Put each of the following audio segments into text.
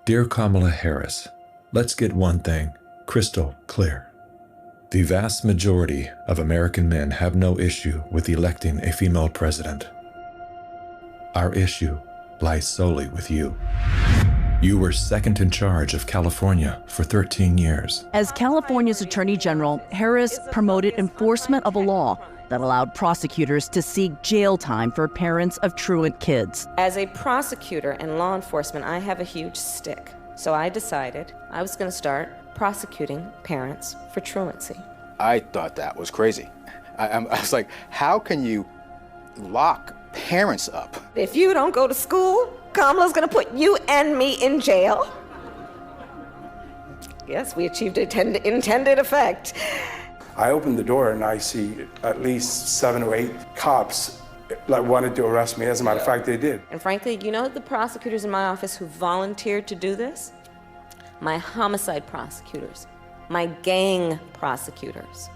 Dear Kamala Harris, let's get one thing crystal clear. The vast majority of American men have no issue with electing a female president. Our issue lies solely with you. You were second in charge of California for 13 years. As California's Attorney General, Harris promoted enforcement of a law that allowed prosecutors to seek jail time for parents of truant kids. As a prosecutor and law enforcement, I have a huge stick. So I decided I was going to start prosecuting parents for truancy. I thought that was crazy. I was like, how can you lock parents up? If you don't go to school, Kamala's going to put you and me in jail. Yes, we achieved intended effect. I opened the door and I see at least 7 or 8 cops wanted to arrest me. As a matter of fact, they did. And frankly, you know the prosecutors in my office who volunteered to do this? My homicide prosecutors, my gang prosecutors.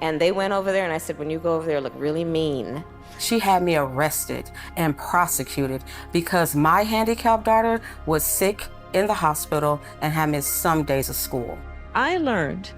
And they went over there and I said, when you go over there, look really mean. She had me arrested and prosecuted because my handicapped daughter was sick in the hospital and had missed some days of school. I learned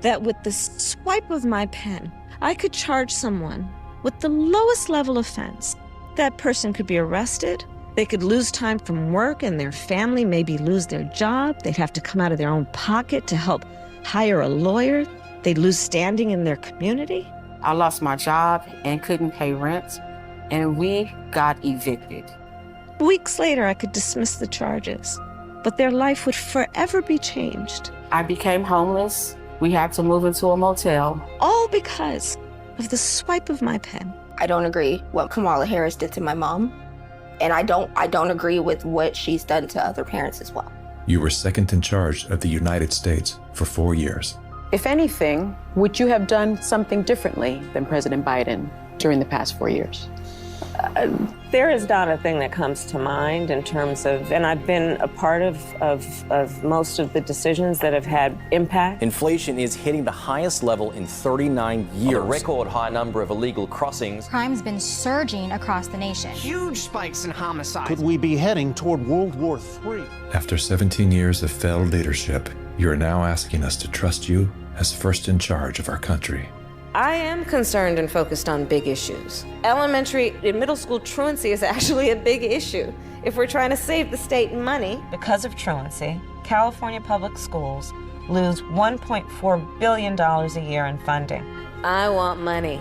that with the swipe of my pen, I could charge someone with the lowest level offense. That person could be arrested, they could lose time from work, and their family maybe lose their job. They'd have to come out of their own pocket to help hire a lawyer. They'd lose standing in their community. I lost my job and couldn't pay rent, and we got evicted. Weeks later, I could dismiss the charges, but their life would forever be changed. I became homeless. We had to move into a motel. All because of the swipe of my pen. I don't agree what Kamala Harris did to my mom, and I don't agree with what she's done to other parents as well. You were second in charge of the United States for 4 years. If anything, would you have done something differently than President Biden during the past 4 years? There is not a thing that comes to mind in terms of, and I've been a part of most of the decisions that have had impact. Inflation is hitting the highest level in 39 years. A record high number of illegal crossings. Crime's been surging across the nation. Huge spikes in homicides. Could we be heading toward World War III? After 17 years of failed leadership, you are now asking us to trust you as first in charge of our country. I am concerned and focused on big issues. Elementary and middle school truancy is actually a big issue. If we're trying to save the state money. Because of truancy, California public schools lose $1.4 billion a year in funding. I want money.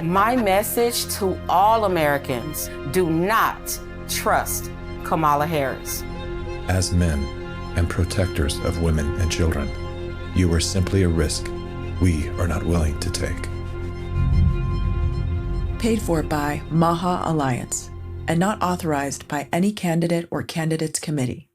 My message to all Americans, do not trust Kamala Harris. As men and protectors of women and children, you are simply a risk we are not willing to take. Paid for by Maha Alliance and not authorized by any candidate or candidates committee.